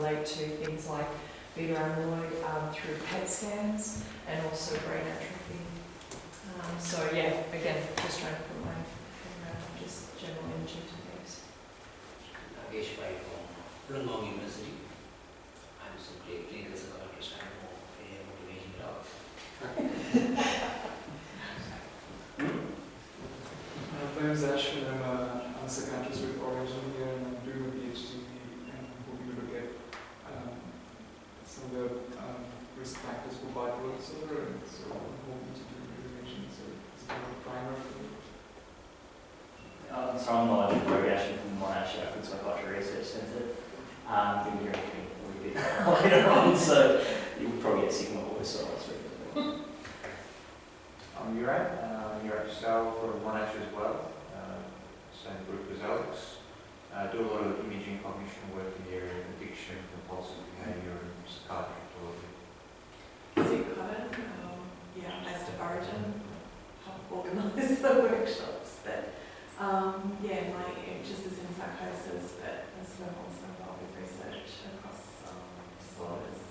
relate to things like beta amyloid through PET scans and also brain atrophy. So yeah, again, just trying to put my finger out just general imaging techniques. Nagesh Pai from Wollongong University. I'm simply a clinical psychologist and more motivating it out. My name is Ash, and I'm a psychiatrist with origin here, and I'm doing a PhD and hoping to look at some of the risk factors for bipolar disorder, and so I'm hoping to do intervention. So it's kind of a primer for me. So I'm Nigel Progression from Monash Food Psychiatry Research Centre. Didn't hear anything we did later on, so you'll probably get sick of what we saw last week as well. I'm Uriah Sal from Monash as well, same group as Alex. Do a lot of imaging cognition work in the area of addiction, compulsive behaviour and psychiatry. Yeah, based at Origin, help organise the workshops, but yeah, my interest is in psychosis, but I'm sort of also involved with research across disorders,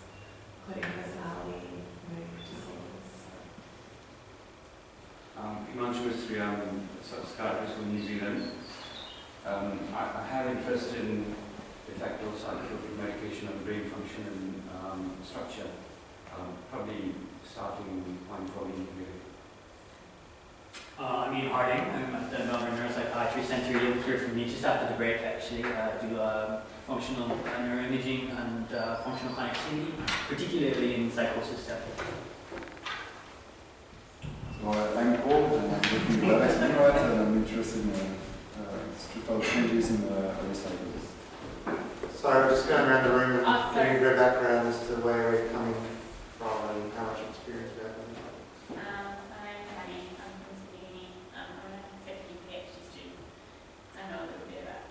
including personality, mood disorders. Himanshu Sri, I'm a psychiatrist from New Zealand. I have interest in de facto psychotropic medication of brain function and structure, probably starting with one probably. I'm Ian Harding. I'm at the Melbourne Neuropsychiatry Centre. You'll hear from me just after the break, actually. I do functional neuroimaging and functional connectivity, particularly in psychosis studies. So I'm Paul, and I'm working with Parnesh Raniga, and I'm interested in structural changes in psychosis. So I'm just going around the room and getting a bit of background as to where we're coming from and how much experience we have. I'm Penny. I'm from Sydney. I'm a second PhD student. I know a little bit about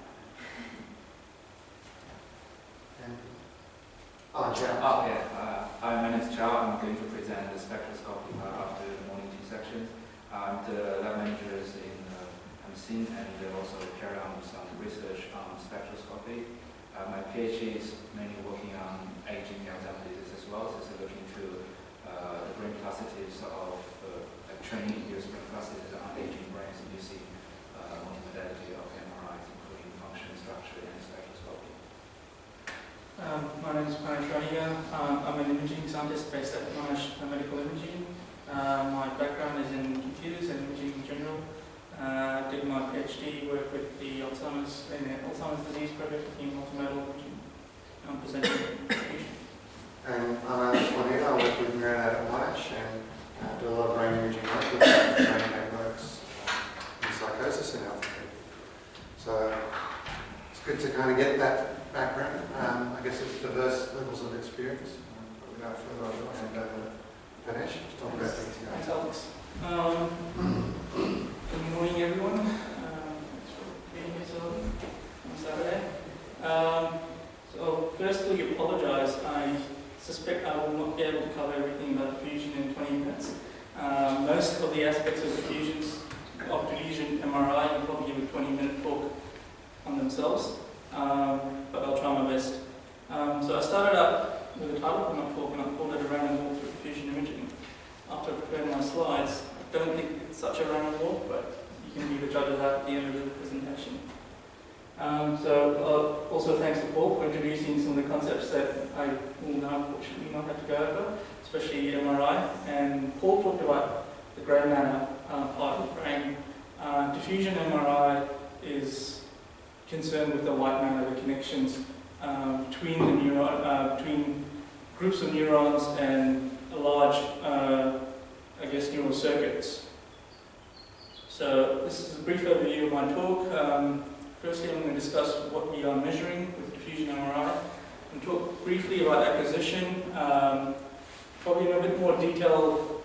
that. Hi, my name is Chow. I'm going to present the spectroscopy after the morning T section. I'm the lab manager in MSIN and also carry on some research on spectroscopy. My PhD is mainly working on aging Alzheimer's disease as well, so looking into the brain plasticities of training-induced brain plasticities on aging brains using multimodality of MRIs, including function, structure, and spectroscopy. My name is Parnesh Raniga. I'm an imaging scientist based at Monash Medical Imaging. My background is in computers and imaging in general. Did my PhD work with the Alzheimer's disease project in multimodal imaging. I'm presenting diffusion. And I'm Alex Juanita. I work with Miranda at Monash and do a lot of brain imaging work with brain networks in psychosis and alpha. So it's good to kind of get that background. I guess it's diverse levels of experience. Without further ado, I'll hand over to Parnesh to talk about things here. Thanks, Alex. Good morning, everyone. Thanks for being here so on Saturday. So firstly, apologise. I suspect I will not be able to cover everything about diffusion in 20 minutes. Most of the aspects of diffusion MRI will probably give a 20-minute talk on themselves, but I'll try my best. So I started out with a title for my talk, and I called it a random walk through diffusion imaging. After preparing my slides, I don't think it's such a random walk, but you can be the judge of that at the end of the presentation. Also thanks to Paul for introducing some of the concepts that I will now unfortunately not have to go over, especially MRI. And Paul talked about the grey matter part of the brain. Diffusion MRI is concerned with the white matter, the connections between groups of neurons and a large, neural circuits. So this is a brief overview of my talk. Firstly, I'm going to discuss what we are measuring with diffusion MRI and talk briefly about acquisition, probably in a bit more detail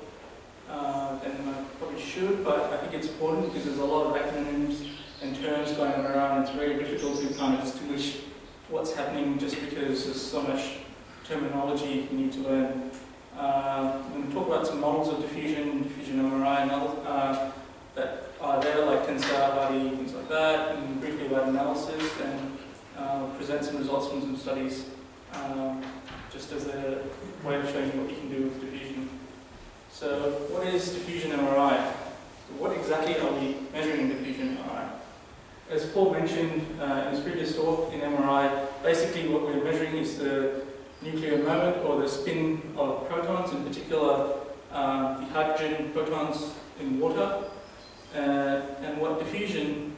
than I probably should, but I think it's important because there's a lot of acronyms and terms going around. It's very difficult to kind of distinguish what's happening just because there's so much terminology you need to learn. I'm going to talk about some models of diffusion MRI that are there, like tensor, body, things like that, and briefly about analysis, and present some results from some studies just as a way of showing you what you can do with diffusion. So what is diffusion MRI? What exactly are we measuring in diffusion MRI? As Paul mentioned in his previous talk, in MRI, basically what we're measuring is the nuclear moment or the spin of protons, in particular the hydrogen protons in water. And what diffusion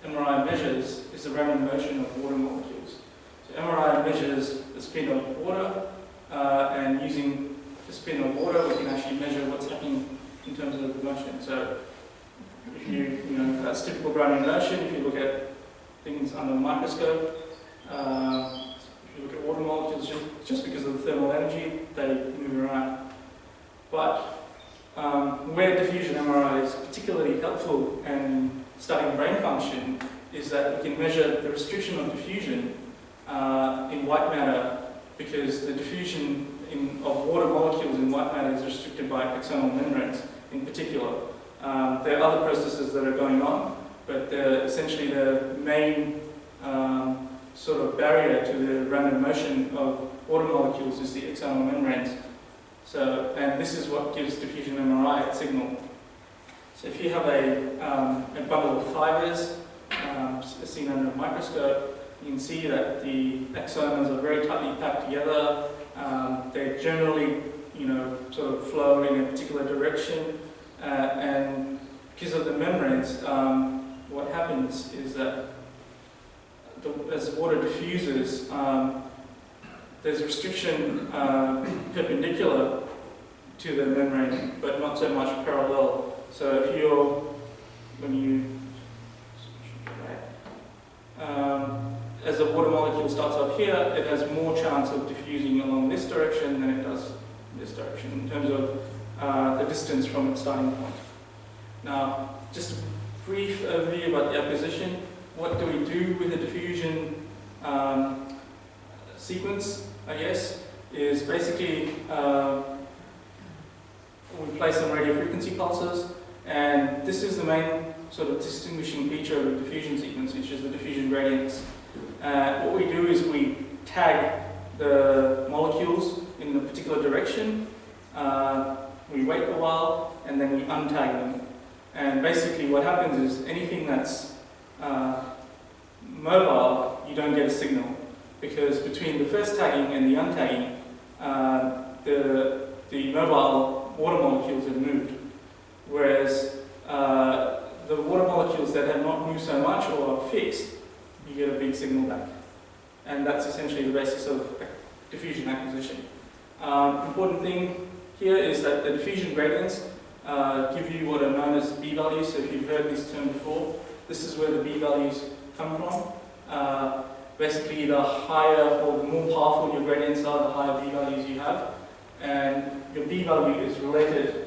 MRI measures is the random motion of water molecules. So MRI measures the spin of water, and using the spin of water, we can actually measure what's happening in terms of the motion. So if that's typical Brownian motion. If you look at things under a microscope, if you look at water molecules, just because of the thermal energy, they move around. But where diffusion MRI is particularly helpful in studying brain function is that we can measure the restriction of diffusion in white matter, because the diffusion of water molecules in white matter is restricted by axonal membranes in particular. There are other processes that are going on, but essentially the main sort of barrier to the random motion of water molecules is the axonal membranes. So, and this is what gives diffusion MRI its signal. So if you have a bundle of fibers seen under a microscope, you can see that the axons are very tightly packed together. They generally, sort of flow in a particular direction, and because of the membranes, what happens is that as water diffuses, there's restriction perpendicular to the membrane, but not so much parallel. So as the water molecule starts up here, it has more chance of diffusing along this direction than it does this direction in terms of the distance from its starting point. Now, just a brief overview about the apposition. What do we do with the diffusion sequence, I guess, is basically we place some radio frequency pulses, and this is the main sort of distinguishing feature of the diffusion sequence, which is the diffusion gradients. What we do is we tag the molecules in a particular direction, we wait a while, and then we untag them. And basically what happens is anything that's mobile, you don't get a signal, because between the first tagging and the untagging, the mobile water molecules have moved, whereas the water molecules that have not moved so much or are fixed, you get a big signal back. And that's essentially the basis of diffusion acquisition. Important thing here is that the diffusion gradients give you what are known as B values. So if you've heard this term before, this is where the B values come from. Basically, the higher or the more powerful your gradients are, the higher B values you have. And your B value is related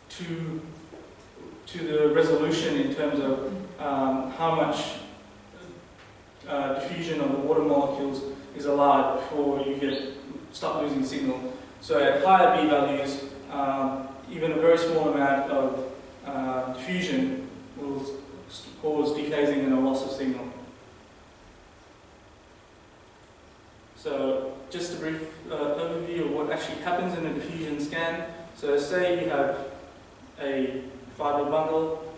to the resolution in terms of how much diffusion of the water molecules is allowed before you start losing signal. So at higher B values, even a very small amount of diffusion will cause dephasing and a loss of signal. So just a brief overview of what actually happens in a diffusion scan. So say you have a fiber bundle,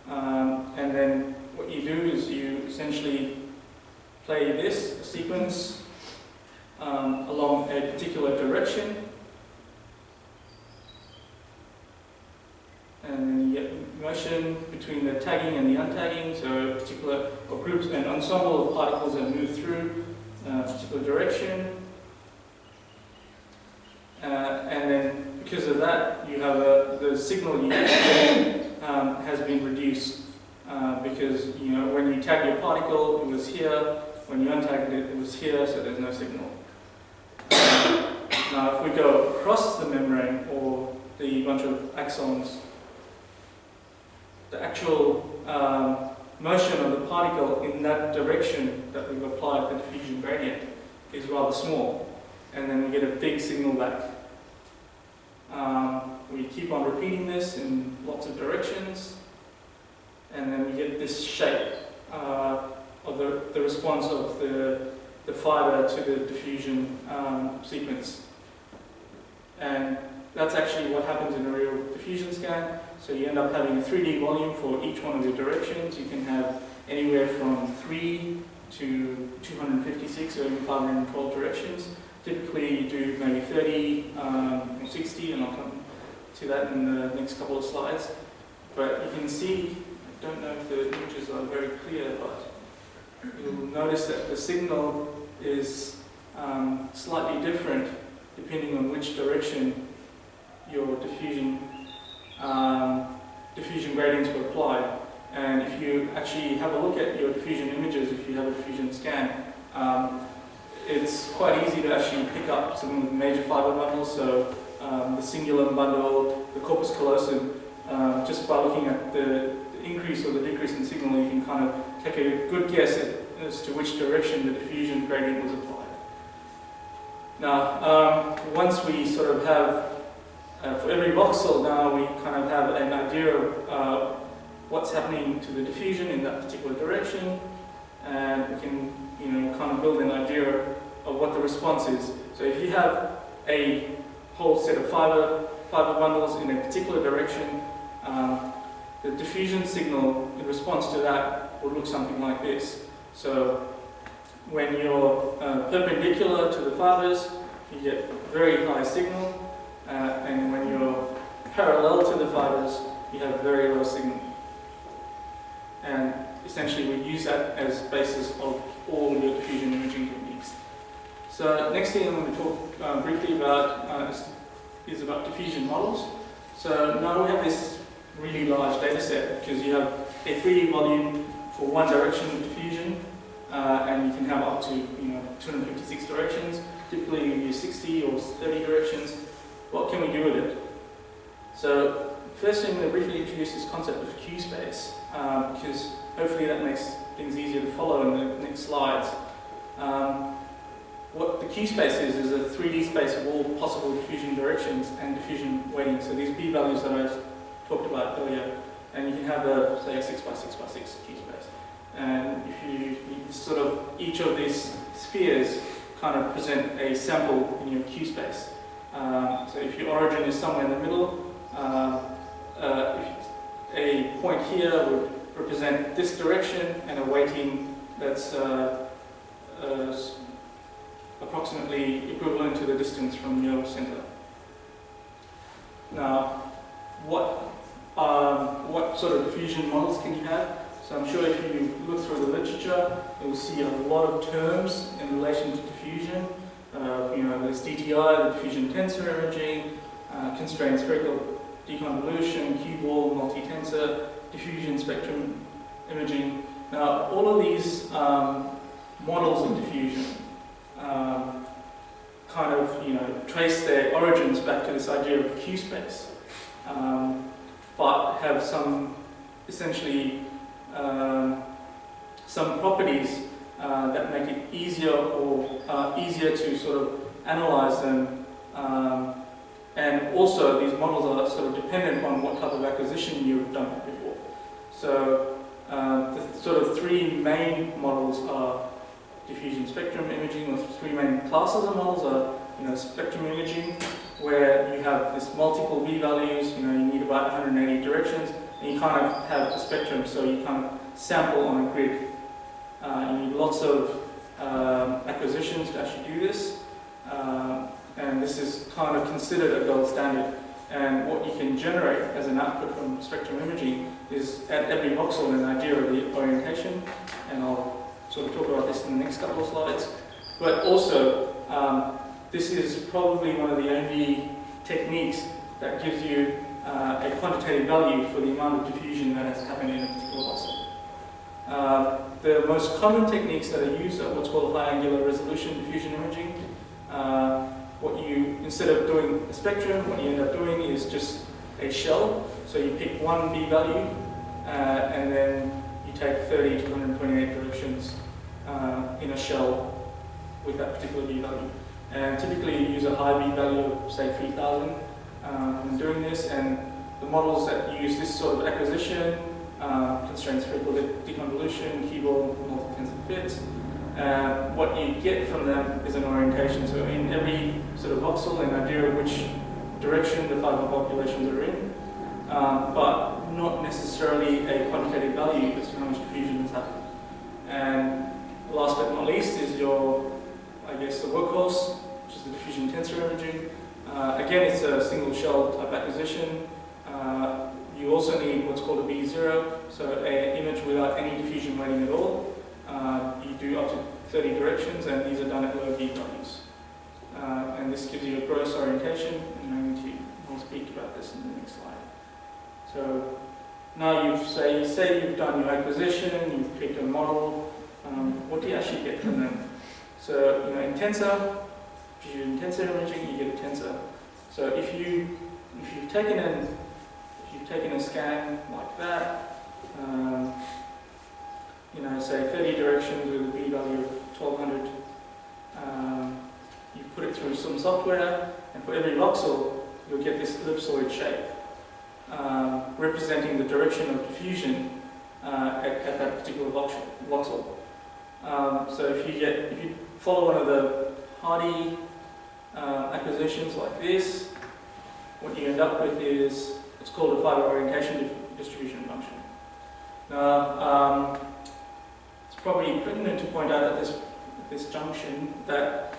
and then what you do is you essentially play this sequence along a particular direction, and then you get motion between the tagging and the untagging, so a particular groups and ensemble of particles that move through a particular direction, and then because of that, you have the signal you get has been reduced because when you tag your particle, it was here. When you untagged it, it was here, so there's no signal. Now, if we go across the membrane or the bunch of axons, the actual motion of the particle in that direction that we've applied the diffusion gradient is rather small, and then we get a big signal back. We keep on repeating this in lots of directions, and then we get this shape of the response of the the fiber to the diffusion sequence. And that's actually what happens in a real diffusion scan. So you end up having a 3D volume for each one of the directions. You can have anywhere from 3 to 256 or even 512 directions. Typically you do maybe 30 or 60, and I'll come to that in the next couple of slides. But you can see, I don't know if the images are very clear, but you'll notice that the signal is slightly different depending on which direction your diffusion gradients were applied. And if you actually have a look at your diffusion images, if you have a diffusion scan, it's quite easy to actually pick up some of the major fiber bundles. So the cingulum bundle, the corpus callosum, just by looking at the increase or the decrease in signal, you can kind of take a good guess as to which direction the diffusion gradient was applied. Now, once we sort of have, for every voxel now, we kind of have an idea of what's happening to the diffusion in that particular direction, and we can, kind of build an idea of what the response is. So if you have a whole set of fiber bundles in a particular direction, the diffusion signal in response to that will look something like this. So when you're perpendicular to the fibers, you get very high signal, and when you're parallel to the fibers, you have very low signal. And essentially we use that as basis of all your diffusion imaging techniques. So next thing I'm going to talk briefly about is about diffusion models. So now we have this really large data set, because you have a 3D volume for one direction of diffusion, and you can have up to 256 directions. Typically you use 60 or 30 directions. What can we do with it? So firstly I'm going to briefly introduce this concept of Q-space, because hopefully that makes things easier to follow in the next slides. What the Q-space is a 3D space of all possible diffusion directions and diffusion weighting. So these p-values that I talked about earlier, and you can have say a 6x6x6 Q-space. And if you sort of, each of these spheres kind of present a sample in your Q-space. So if your origin is somewhere in the middle, a point here would represent this direction and a weighting that's approximately equivalent to the distance from your center. Now, what sort of diffusion models can you have? So I'm sure if you look through the literature, you'll see a lot of terms in relation to diffusion. There's DTI, the diffusion tensor imaging, constrained spherical deconvolution, cube-wall, multi-tensor, diffusion spectrum imaging. Now, all of these models of diffusion kind of, trace their origins back to this idea of Q-space, but have some, essentially, some properties that make it easier to sort of analyze them, and also these models are sort of dependent on what type of acquisition you've done before. So the sort of three main models are diffusion spectrum imaging, or three main classes of models are spectrum imaging, where you have this multiple v-values, you need about 180 directions, and you kind of have a spectrum, so you kind of sample on a grid. You need lots of acquisitions to actually do this, and this is kind of considered a gold standard. And what you can generate as an output from spectrum imaging is at every voxel an idea of the orientation, and I'll sort of talk about this in the next couple of slides. But also, this is probably one of the only techniques that gives you a quantitative value for the amount of diffusion that has happened in a particular voxel. The most common techniques that are used are what's called high angular resolution diffusion imaging. Instead of doing a spectrum, what you end up doing is just a shell. So you pick one B value, and then you take 30 to 128 directions in a shell with that particular B value. And typically you use a high B value of, say, 3000 when doing this, and the models that use this sort of acquisition, constrained spherical deconvolution, keyboard, multi-tensor fits, what you get from them is an orientation. So in every sort of voxel, an idea of which direction the fiber populations are in, but not necessarily a quantitative value as to how much diffusion has happened. And last but not least is your, I guess, the workhorse, which is the diffusion tensor imaging. Again, it's a single shell type acquisition. You also need what's called a B0, so an image without any diffusion weighting at all. You do up to 30 directions, and these are done at low V values. And this gives you a gross orientation and magnitude. We'll speak about this in the next slide. So now you've say you've done your acquisition, you've picked a model. What do you actually get from them? So in tensor, if you do tensor imaging, you get a tensor. So if you've taken a scan like that, say 30 directions with a B value of 1200, you put it through some software, and for every voxel, you'll get this ellipsoid shape, representing the direction of diffusion at that particular voxel. So if you follow one of the Hardy acquisitions like this, what you end up with is it's called a fiber orientation distribution function. Now, it's probably pertinent to point out at this junction that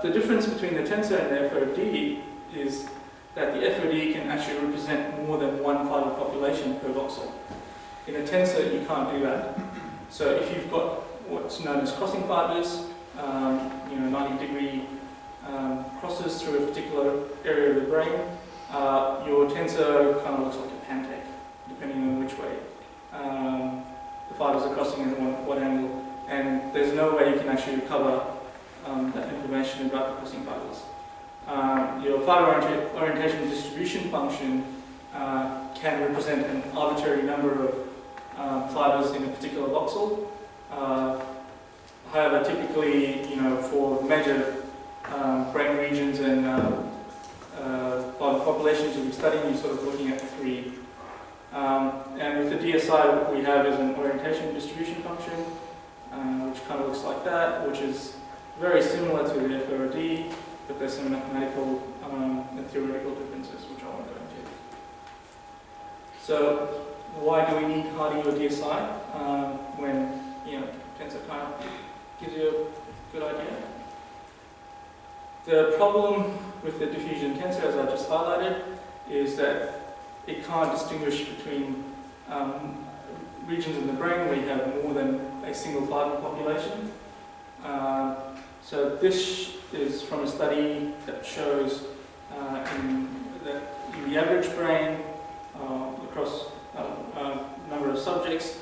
the difference between the tensor and the FOD is that the FOD can actually represent more than one fiber population per voxel. In a tensor, you can't do that. So if you've got what's known as crossing fibers, 90-degree crosses through a particular area of the brain, your tensor kind of looks like a pancake, depending on which way the fibers are crossing and what angle. And there's no way you can actually recover that information about the crossing fibers. Your fiber orientation distribution function can represent an arbitrary number of fibers in a particular voxel. However, typically, for major brain regions and fiber populations you'll be studying, you're sort of looking at 3. And with the DSI, what we have is an orientation distribution function, which kind of looks like that, which is very similar to the FOD, but there's some mathematical and theoretical differences, which I won't go into. So, why do we need Hardy or DSI when tensor kind of gives you a good idea? The problem with the diffusion tensor, as I just highlighted, is that it can't distinguish between regions in the brain where you have more than a single fiber population. So this is from a study that shows in the average brain across a number of subjects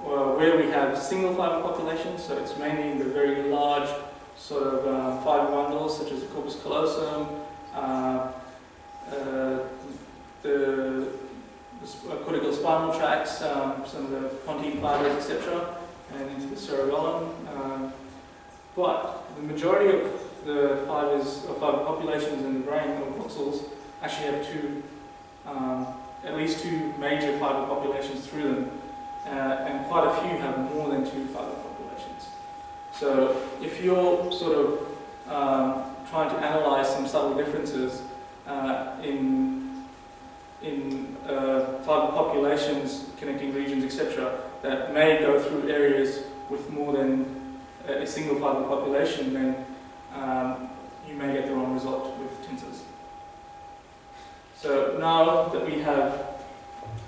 where we have single fiber populations, so it's mainly in the very large sort of fiber bundles such as the corpus callosum, the cortical spinal tracts, some of the pontine fibers, etc., and into the cerebellum. But the majority of the fibers or fiber populations in the brain, or voxels, actually have at least two major fiber populations through them, and quite a few have more than 2 fiber populations. So if you're sort of trying to analyze some subtle differences in fiber populations connecting regions, etc., that may go through areas with more than a single fiber population, then you may get the wrong result with tensors. So now that we've got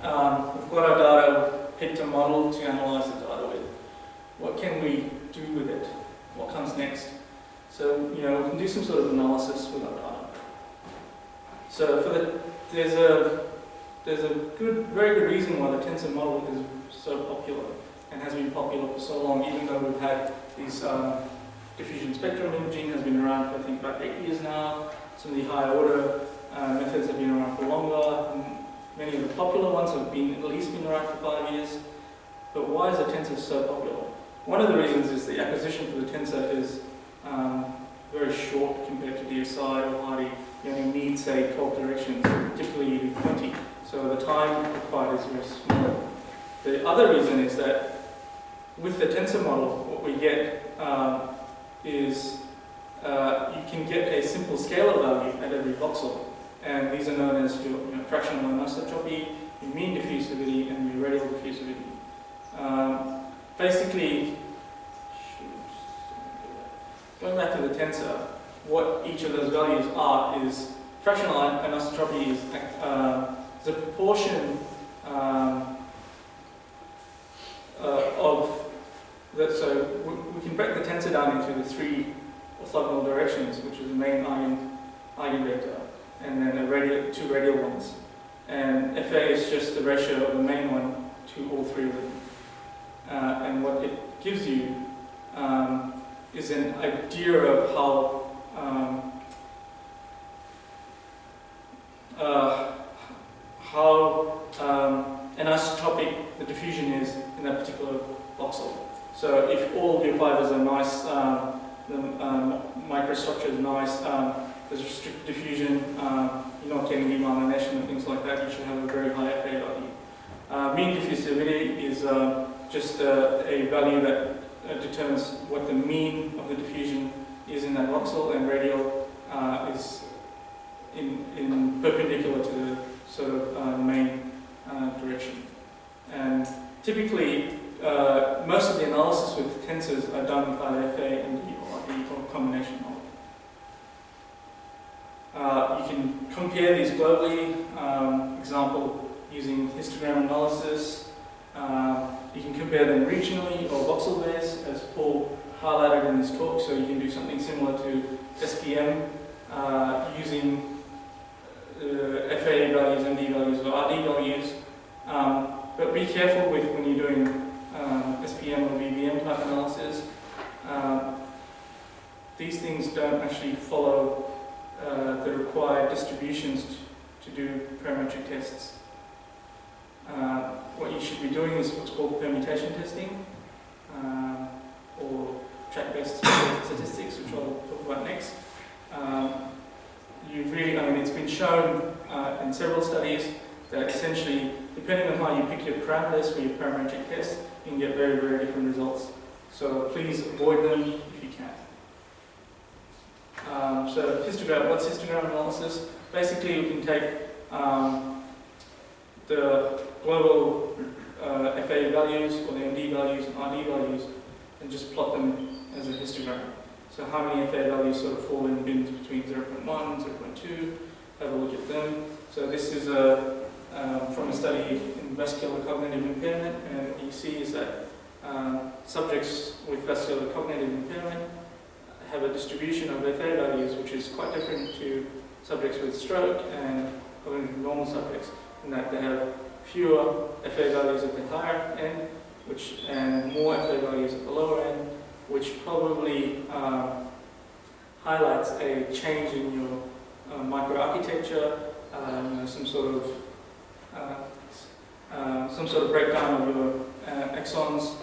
our data, picked a model to analyze the data with, what can we do with it? What comes next? So we can do some sort of analysis with our data. So there's a very good reason why the tensor model is so popular and has been popular for so long, even though we've had these diffusion spectrum imaging has been around for I think about 8 years now. Some of the higher order methods have been around for longer. And many of the popular ones have at least been around for 5 years. But why is the tensor so popular? One of the reasons is the acquisition for the tensor is very short compared to DSI or Hardy. You only need, say, 12 directions, typically you do 20. So the time required is very small. The other reason is that with the tensor model, what we get is you can get a simple scalar value at every voxel, and these are known as your fractional anisotropy, your mean diffusivity, and your radial diffusivity. Basically, going back to the tensor, what each of those values are is fractional anisotropy is the proportion of that. So we can break the tensor down into the three orthogonal directions, which is the main eigenvector, and then two radial ones. And FA is just the ratio of the main one to all three of them. And what it gives you is an idea of how anisotropic the diffusion is in that particular voxel. So if all of your fibers are nice, the microstructure is nice, there's strict diffusion, you're not getting demyelination and things like that, you should have a very high FA value. Mean diffusivity is just a value that determines what the mean of the diffusion is in that voxel, and radial is in perpendicular to the sort of main direction. And typically, most of the analysis with tensors are done with either FA and D or RD or a combination of. You can compare these globally, example using histogram analysis. You can compare them regionally or voxel based, as Paul highlighted in his talk, so you can do something similar to SPM using FA values, MD values, or RD values. But be careful with when you're doing SPM or VBM type analysis. These things don't actually follow the required distributions to do parametric tests. What you should be doing is what's called permutation testing, or track-based statistics, which I'll talk about next. It's been shown in several studies that essentially, depending on how you pick your parameters for your parametric test, you can get very, very different results. So please avoid them if you can. So histogram, what's histogram analysis? Basically, you can take the global FA values or the MD values and RD values and just plot them as a histogram. So how many FA values sort of fall in bins between 0.1 and 0.2, have a look at them. So this is from a study in vascular cognitive impairment, and what you see is that subjects with vascular cognitive impairment have a distribution of FA values which is quite different to subjects with stroke and cognitive normal subjects, in that they have fewer FA values at the higher end, and more FA values at the lower end, which probably highlights a change in your microarchitecture, some sort of breakdown of your exons,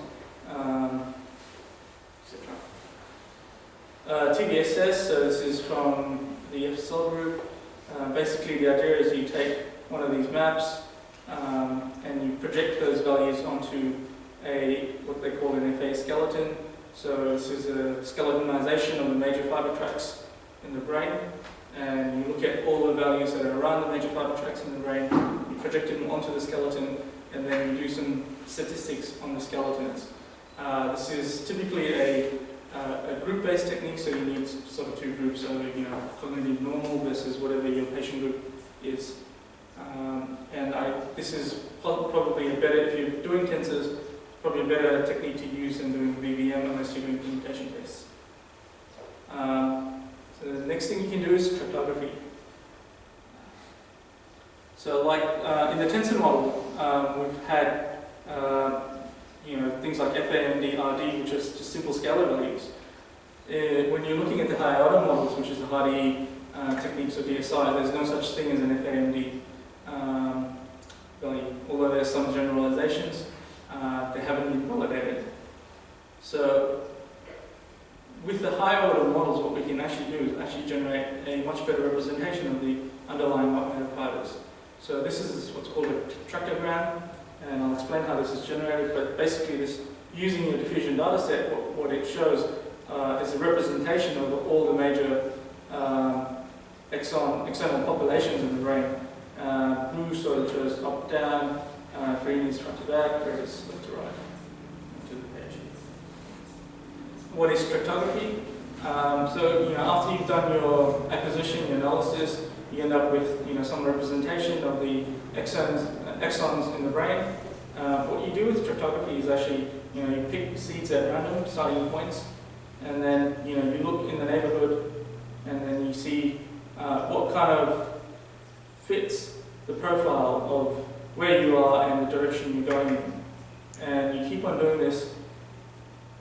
etc. TBSS, so this is from the FSL group. Basically, the idea is you take one of these maps and you project those values onto what they call an FA skeleton. So this is a skeletonization of the major fiber tracts in the brain, and you look at all the values that are around the major fiber tracts in the brain, you project them onto the skeleton, and then you do some statistics on the skeletons. This is typically a group-based technique, so you need sort of two groups, so cognitive normal versus whatever your patient group is. This is probably a better, if you're doing tensors, probably a better technique to use than doing VBM unless you're doing permutation tests. So the next thing you can do is cryptography. So like in the tensor model, we've had things like FA, MD, RD, which is just simple scalar values. When you're looking at the higher order models, which is the Hardy techniques of DSI, there's no such thing as an FA, MD value, although there's some generalizations. They haven't been validated. So with the higher order models, what we can actually do is actually generate a much better representation of the underlying fibers. So this is what's called a tractogram, and I'll explain how this is generated, but basically this, using your diffusion data set, what it shows is a representation of all the major external populations in the brain. Blue sort of shows up, down, green is front to back, red is left to right, to the page. What is stratigraphy? So, after you've done your acquisition, your analysis, you end up with, some representation of the exons in the brain. What you do with stratigraphy is actually, you pick seeds at random, starting points, and then, you look in the neighborhood, and then you see what kind of fits the profile of where you are and the direction you're going in. And you keep on doing this,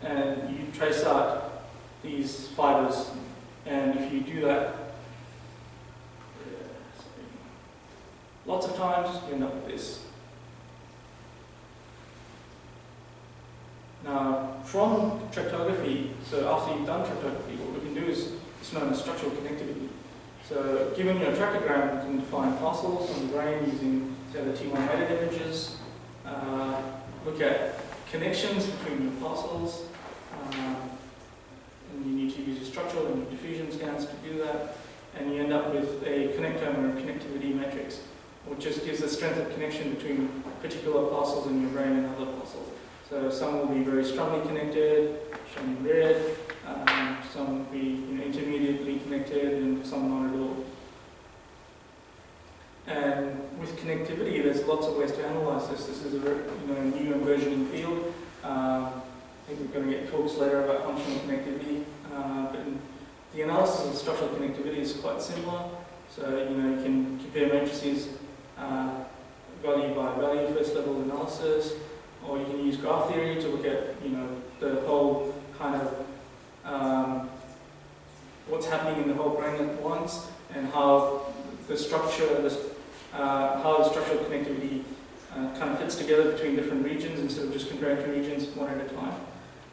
and you trace out these fibers, and if you do that lots of times, you end up with this. Now, from tractography, so after you've done tractography, what we can do is it's known as structural connectivity. So, given your tractogram, you can define parcels on the brain using, say, the T1 weighted images, look at connections between your parcels, and you need to use your structural and your diffusion scans to do that, and you end up with a connectome or connectivity matrix, which just gives the strength of connection between particular parcels in your brain and other parcels. So some will be very strongly connected, shown in red, some will be intermediately connected, and some not at all. And with connectivity, there's lots of ways to analyze this. This is a very, new and burgeoning field. I think we're going to get talks later about functional connectivity, but the analysis of structural connectivity is quite similar. So you can compare matrices value by value, first level analysis, or you can use graph theory to look at the whole kind of what's happening in the whole brain at once, and how the structure, how the structural connectivity kind of fits together between different regions instead of just comparing two regions one at a time.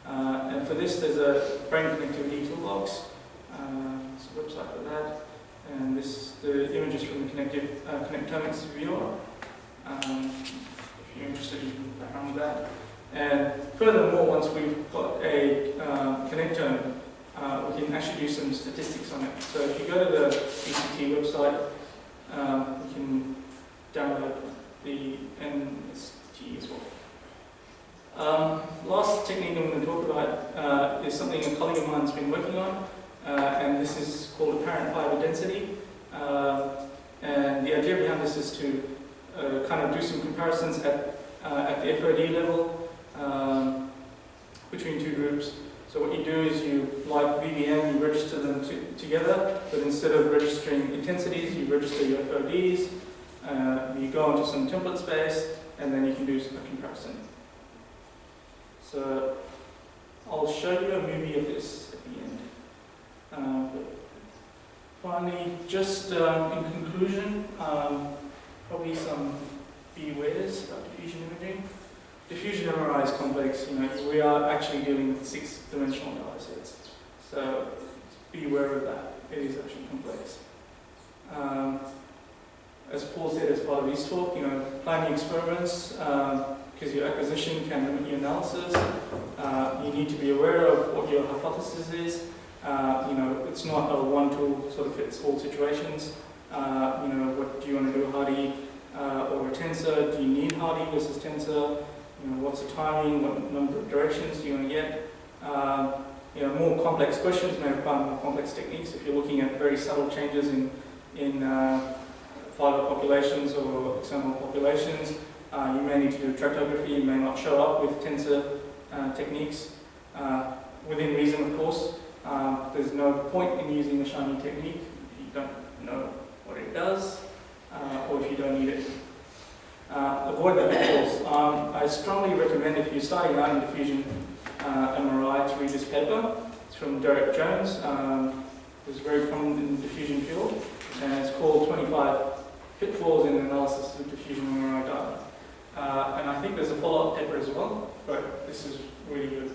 And for this, there's a brain connectivity toolbox. It's a website for that, and the images from the connectomics viewer. If you're interested, you can back on that. And furthermore, once we've got a connectome, we can actually do some statistics on it. So if you go to the ECT website, you can download the NST as well. Last technique I'm going to talk about is something a colleague of mine's been working on, and this is called apparent fiber density. And the idea behind this is to kind of do some comparisons at the FOD level between two groups. So what you do is like VBM, you register them together, but instead of registering intensities, you register your FODs, you go into some template space, and then you can do a comparison. So I'll show you a movie of this at the end. But finally, just in conclusion, probably some bewares about diffusion imaging. Diffusion MRI is complex. We are actually dealing with 6-dimensional data sets, so be aware of that. It is actually complex. As Paul said as part of his talk, planning experiments, because your acquisition can limit your analysis. You need to be aware of what your hypothesis is. It's not a one tool sort of fits all situations. What do you want to do, Hardy or a tensor? Do you need Hardy versus tensor? What's the timing? What number of directions do you want to get? More complex questions may require more complex techniques. If you're looking at very subtle changes in fiber populations or external populations, you may need to do tractography. You may not show up with tensor techniques. Within reason, of course. There's no point in using the shiny technique if you don't know what it does, or if you don't need it. Avoid that, of course. I strongly recommend, if you're starting out in diffusion MRI, to read this paper. It's from Derek Jones. It's very common in the diffusion field, and it's called 25 Pitfalls in Analysis of Diffusion MRI Data. And I think there's a follow-up paper as well, but this is really good.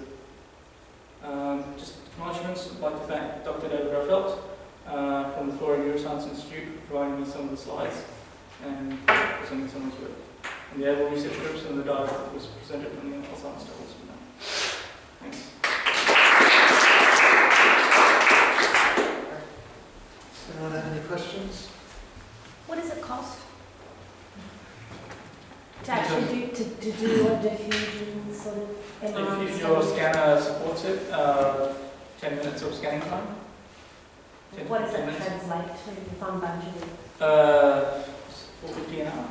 Just acknowledgements. I'd like to thank Dr. David Raffelt from the Florida Neuroscience Institute for providing me some of the slides and presenting some of his work. And the able research groups and the data that was presented from the Alzheimer's studies. Thanks. cost? To actually to do a diffusion sort of MRI If your scanner supports it, 10 minutes of scanning time. 10 What does to 15 that minutes. translate to if I'm budgeting? 450 an hour.